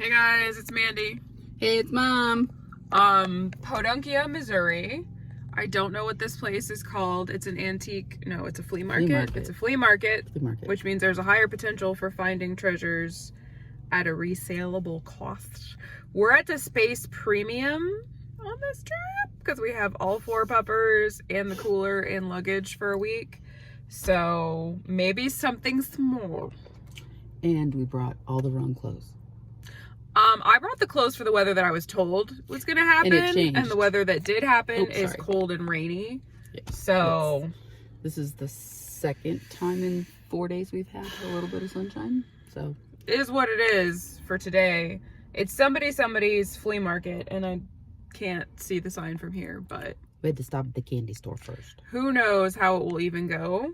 Hey guys, it's Mandy. Hey, it's Mom. Podunkia, Missouri. I don't know what this place is called. It's an antique, no, it's a flea market. It's a flea market, which means there's a higher potential for finding treasures at a resaleable cost. We're at the Space Premium on this trip because we have all 4 puppers and the cooler and luggage for a week. So maybe something small. And we brought all the wrong clothes. I brought the clothes for the weather that I was told was going to happen. And it changed. And the weather that did happen is cold and rainy. Yes. So yes. This is the second time in 4 days we've had a little bit of sunshine. So it is what it is for today. It's somebody's flea market, and I can't see the sign from here, but we had to stop at the candy store first. Who knows how it will even go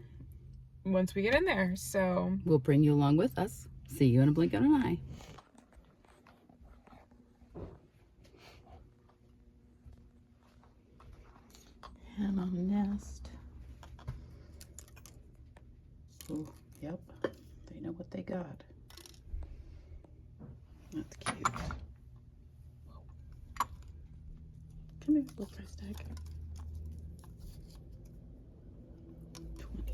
once we get in there. So we'll bring you along with us. See you in a blink of an eye. And on nest. Oh, yep. They know what they got. That's cute. Come here, little price tag. 20.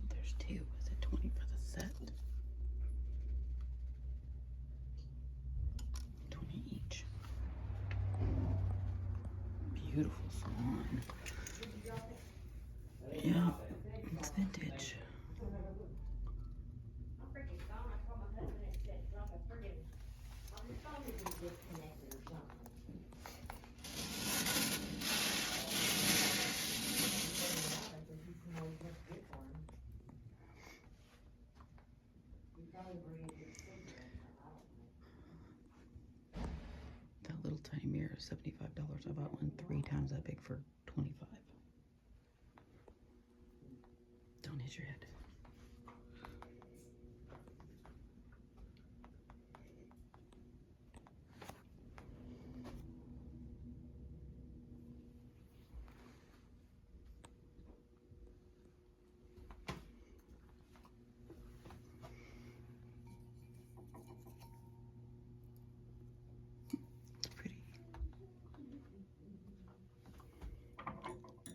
There's 2. Is it 20 for the set? 20 each. Beautiful swan. Yeah, it's vintage. That little tiny mirror is $75. I bought one 3 times that big for $25. Don't hit your head.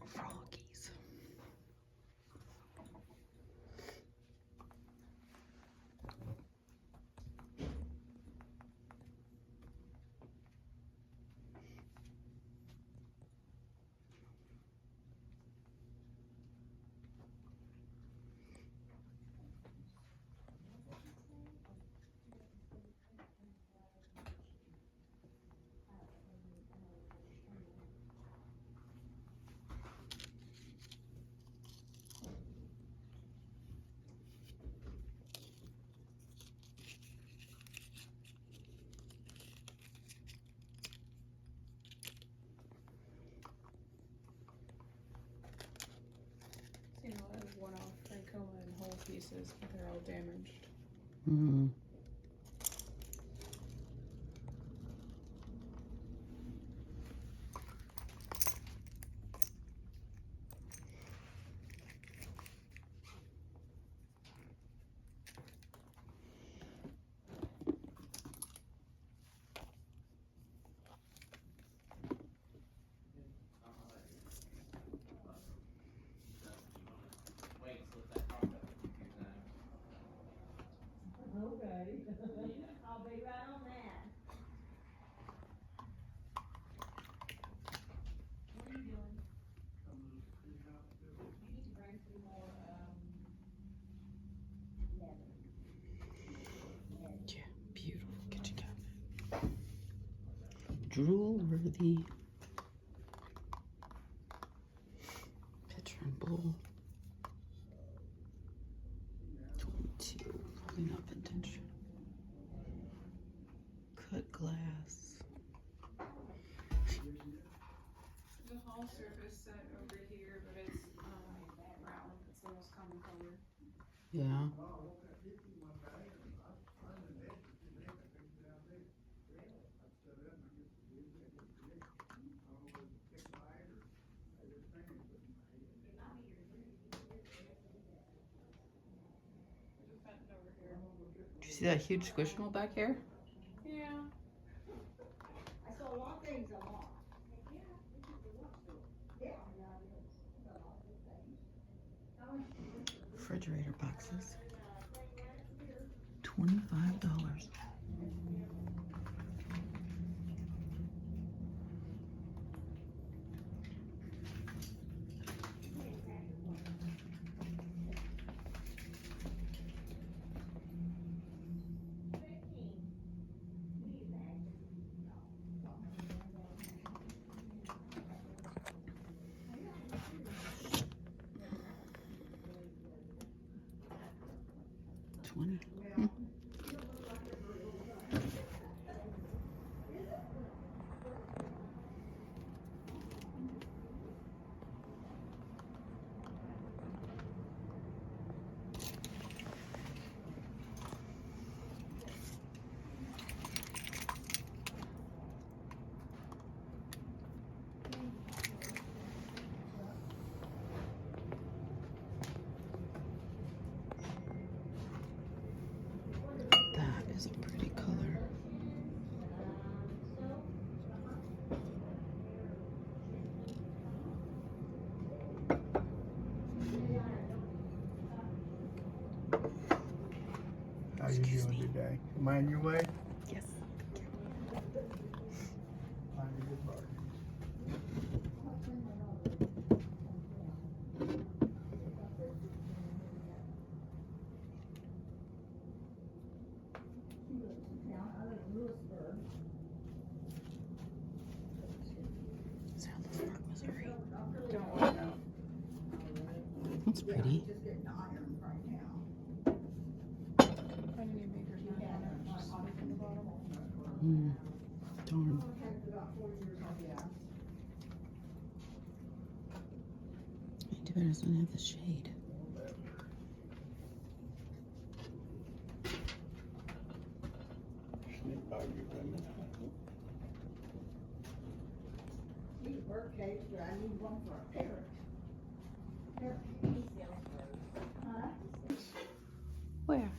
Froggies. You know, I have one-off Francoa and whole pieces, but they're all damaged. Mm-hmm. Okay. I'll be right on that. What are you doing? You need to bring some more, leather. Yeah, beautiful kitchen cabinet. Drool worthy. Pitcher and bowl. 22. Probably not vintage. Cut glass. The hall surface set over here, but it's brown. It's the most common color. Yeah. Over here. See that huge squishmallow back here? Yeah. I saw a lot of things I want. Refrigerator boxes. $25. $20. That is a pretty color. How you doing today? Am I in your way? Yes. Find a good bargain. Lewisburg, Missouri. Don't want to know. That's pretty. I need makers not just like in the bottom. Darn. Too bad it doesn't have the shade. Snake bug, you women. Need bird cage, but I need one for a parrot. Huh? Where?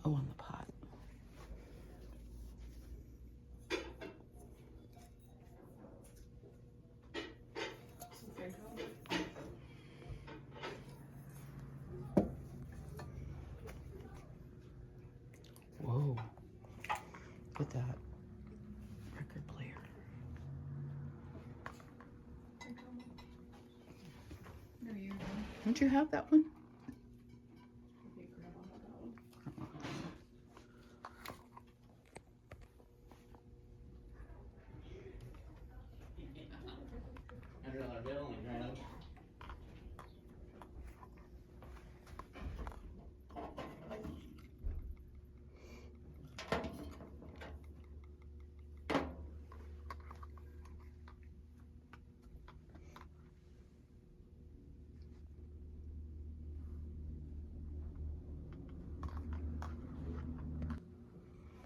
Oh, on the pot. Whoa. Look at that record player. There you go. Don't you have that one?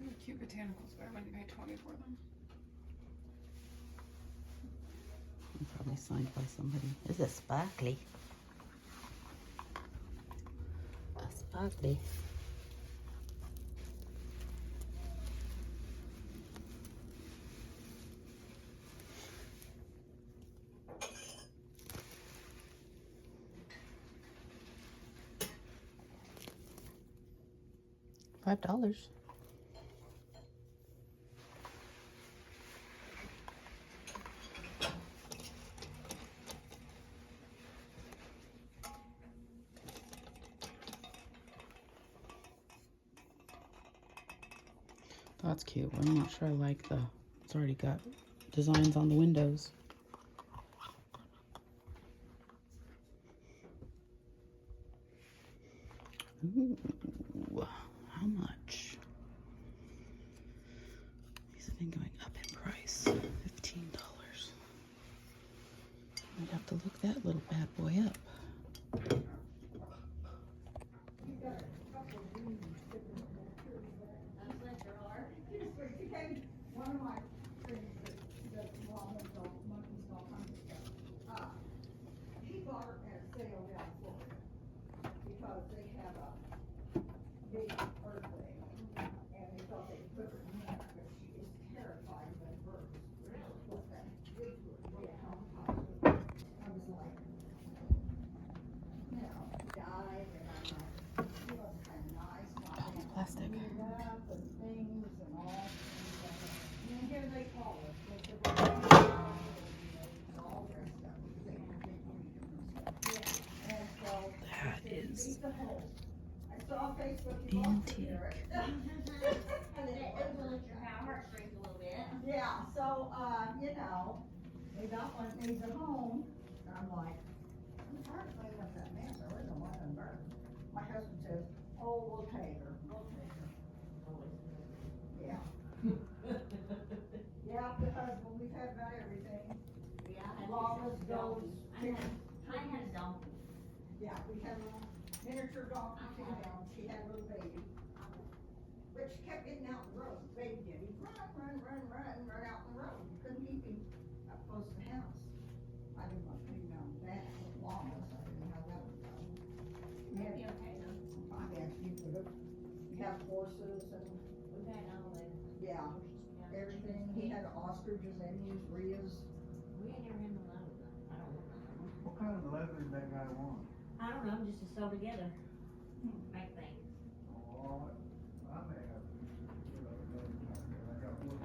They're cute botanicals, but I wouldn't pay 20 for them. Probably signed by somebody. Is it sparkly? A sparkly. $5. That's cute, but I'm not sure I like the, it's already got designs on the windows. Ooh, how much? These have been going up in price. $15. I'd have to look that little bad boy up. One of my friends that does monkeys, all kinds of stuff. He bought her at a sale down in Florida. used to hold. I saw on Facebook you lost it, Derek. Yeah, so, you know, they got one, needs a home, and I'm like, I'm hard to clean up that mess, I really don't want them burned. My husband says, oh, we'll take her, yeah. Yeah, because when we've had about everything, lawless goats, I had a donkey. yeah, we had a little miniature donkey too now, she had a little baby. But she kept getting out the road, baby did, he'd run out in the road, you couldn't keep him up close to the house. I didn't want to put him down that long, so I didn't have that one go. Maybe okay though. I guess you could have, you have horses and, We've had all that. yeah, everything, he had ostriches, emus, rheas. We ain't never had no leather though. I don't want none. What kind of leather did that guy want? I don't know, just to sew together. Make things. Oh, I may have to.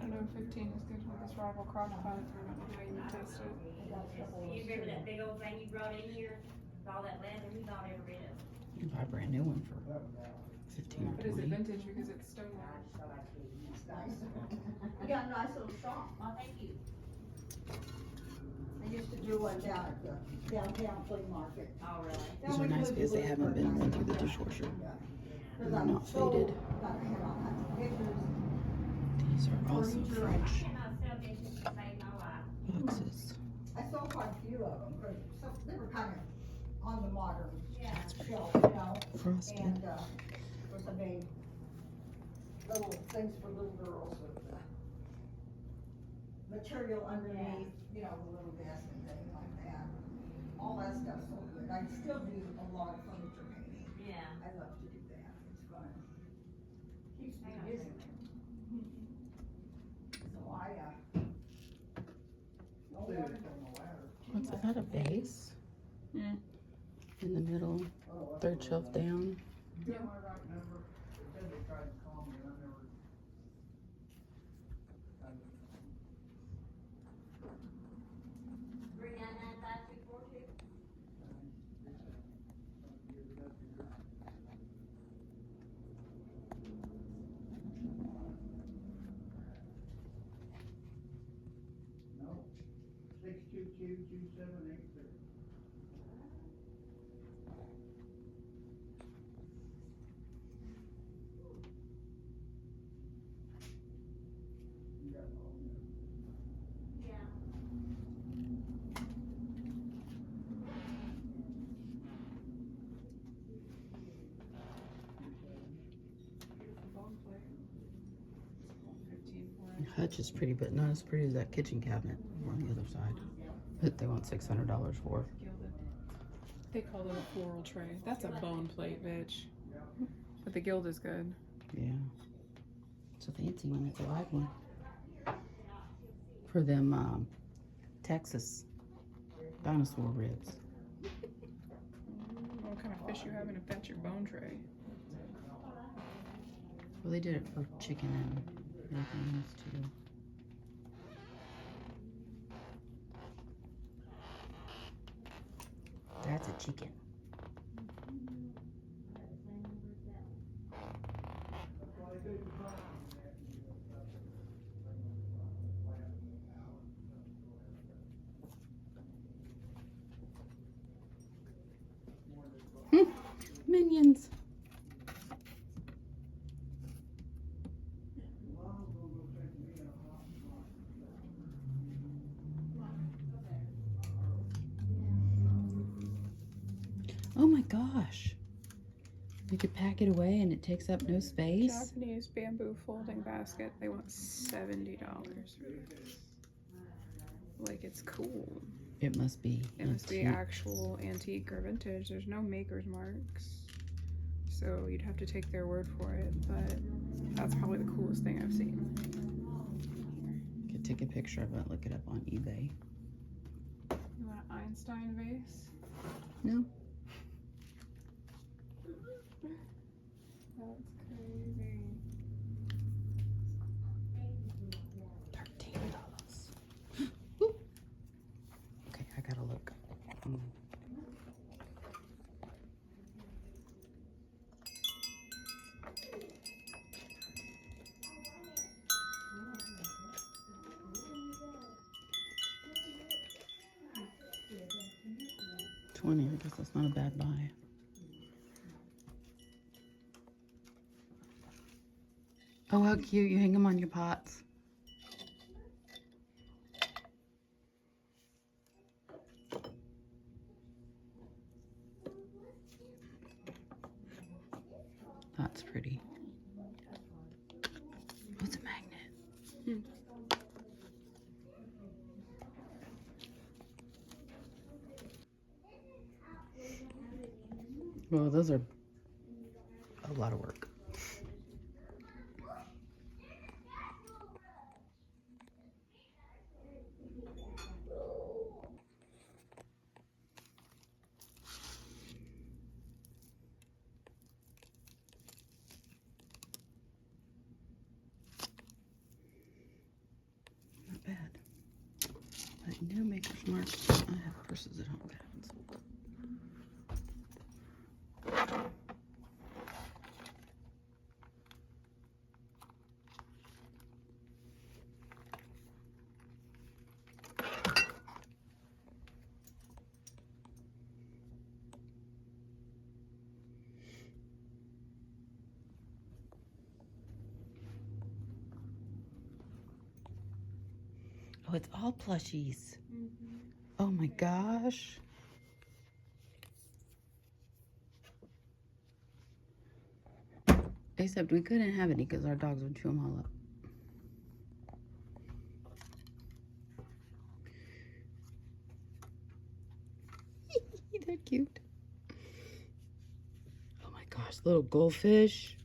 I know 15 is good with this rival crock pot. I don't know how you taste it. You remember that big old thing you brought in here? With all that leather, we bought every bit of it. You buy a brand new one for 15 or But is it 20. vintage because it's stone? It's nice. You got a nice little shop. Oh, thank you. I used to do one down at the downtown flea market. Oh, really? These are nice because they haven't been into the dishwasher. Cause They're I'm not so, faded. got to have all kinds of pictures. These are also Furniture. French I cannot sell dishes to save my life. boxes. I sold quite a few of them, but they were kind of on the modern Yeah. shelf, you know, Frosted. and, was I made little things for little girls with material underneath, you know, the little desk and things like that. All that stuff's so good. I still do a lot of furniture painting. Yeah. I love to do that. It's fun. Keeps me busy. So no Stay wonder. on the ladder. What's that, a vase? Mm. In the middle, Oh, that's third what shelf I- down. You got my right number? They said they tried to call me, and I never. I didn't- 3995242. No, 6222783. You got all that. Yeah. Bone plate. 15 for it. Hutch is pretty, but not as pretty as that kitchen cabinet on the other side. That they want $600 for. Gilded. They call it a floral tray. That's a bone plate, bitch. But the gild is good. Yeah. It's a fancy one. It's a live one. For them Texas dinosaur ribs. What kind of fish you having if that's your bone tray? Well, they did it for chicken and everything else too. That's a chicken. Minions. Oh my gosh. You could pack it away and it takes up no space. Japanese bamboo folding basket. They want $70 for this. Like, it's cool. It must be. It must be antique. actual antique or vintage. There's no maker's marks. So you'd have to take their word for it, but that's probably the coolest thing I've seen. You could take a picture of it, look it up on eBay. You want an Einstein vase? No. That's crazy. $13. Okay, I gotta look. $2.20. I guess that's not a bad buy. Oh, how cute. You hang them on your pots. That's pretty. Oh, it's a magnet. Well, those are a lot of work. Not bad. But new Maker's Mark. I have purses at home that haven't sold. Oh, it's all plushies. Oh my gosh. Except we couldn't have any because our dogs would chew them all up. They're cute. Oh my gosh, little goldfish.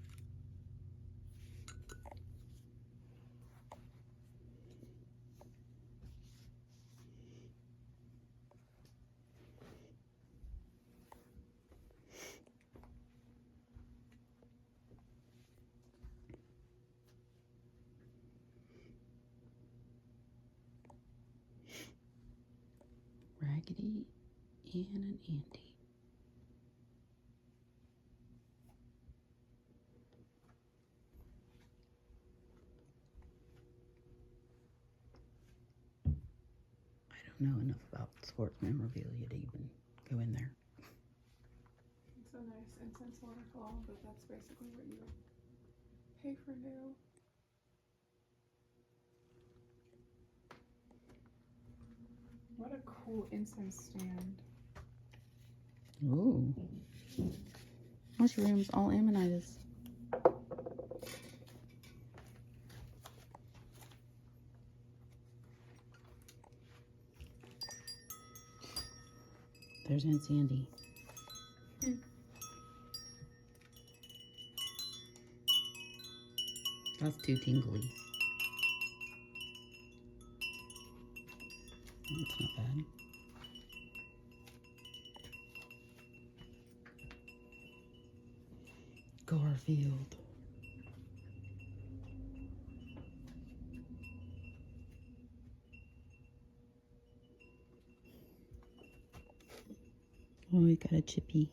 Raggedy Ann and Andy. I don't know enough about sports memorabilia to even go in there. It's a nice incense waterfall, but that's basically what you would pay for new. What a cool incense stand. Ooh. Mushrooms, all ammonitis. There's Aunt Sandy. That's too tingly. That's not bad. Garfield. Oh, we got a chippy.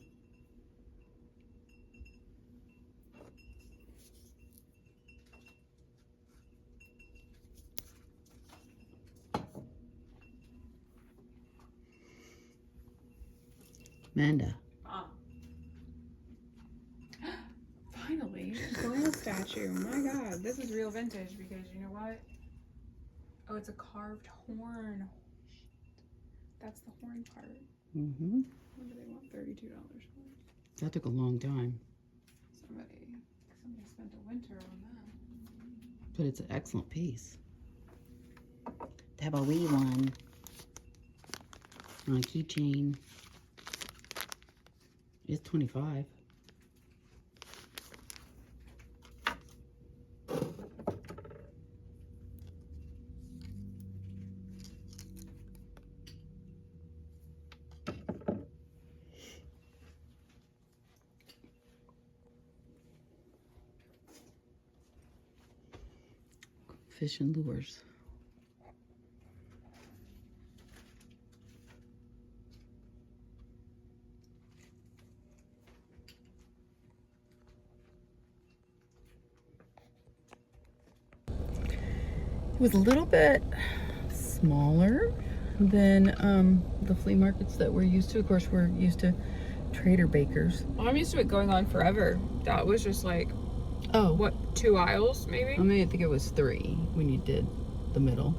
Manda. Finally, glass statue. My God, this is real vintage because you know what? Oh, it's a carved horn. That's the horn part. Mm-hmm. What do they want? $32 for? That took a long time. Somebody spent a winter on that. But it's an excellent piece. To have a wee one on a keychain. It's $25. Fish and lures. It was a little bit smaller than the flea markets that we're used to. Of course, we're used to Trader Baker's. I'm used to it going on forever. That was just like, Oh, what, 2 aisles maybe? I mean, I think it was 3 when you did the middle.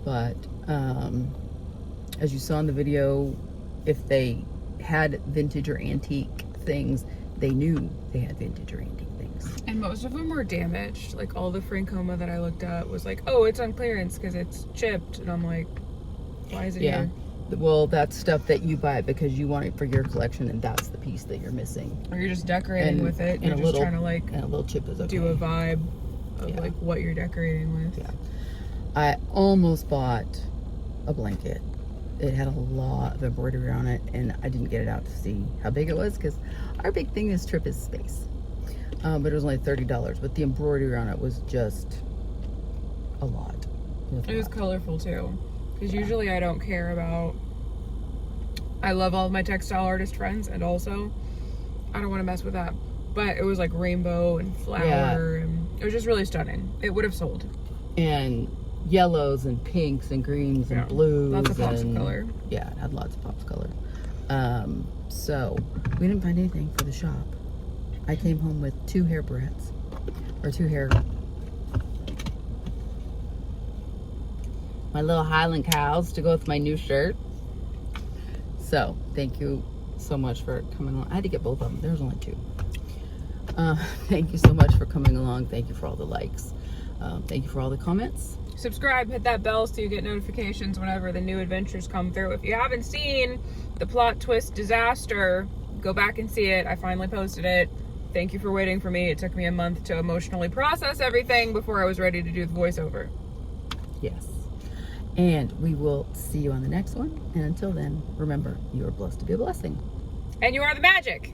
But as you saw in the video, if they had vintage or antique things, they knew they had vintage or antique things. And most of them were damaged. Like all the Francoma that I looked at was like, oh, it's on clearance because it's chipped. And I'm like, why is it Yeah. here? Well, that's stuff that you buy because you want it for your collection, and that's the piece that you're missing. Or you're just decorating And- with it. and You're a just little- trying to like And a little chip is okay. do a vibe of Yeah. like what you're decorating with. Yeah. I almost bought a blanket. It had a lot of embroidery on it, and I didn't get it out to see how big it was because our big thing this trip is space. But it was only $30. But the embroidery on it was just a lot. It was colorful too. Because usually I don't care about. I love all of my textile artist friends, and also I don't want to mess with that. But it was like rainbow and flower, and it was just really stunning. It would have sold. And yellows and pinks and greens and Yeah. blues. Lots of pops of and, color. Yeah, it had lots of pops of color. So we didn't find anything for the shop. I came home with 2 hair barrettes, or 2 hair. My little Highland cows to go with my new shirt. So thank you so much for coming along. I had to get both of them. There was only 2. Thank you so much for coming along. Thank you for all the likes. Thank you for all the comments. Subscribe, hit that bell so you get notifications whenever the new adventures come through. If you haven't seen the plot twist disaster, go back and see it. I finally posted it. Thank you for waiting for me. It took me a month to emotionally process everything before I was ready to do the voiceover. Yes. And we will see you on the next one. And until then, remember, you are blessed to be a blessing. And you are the magic.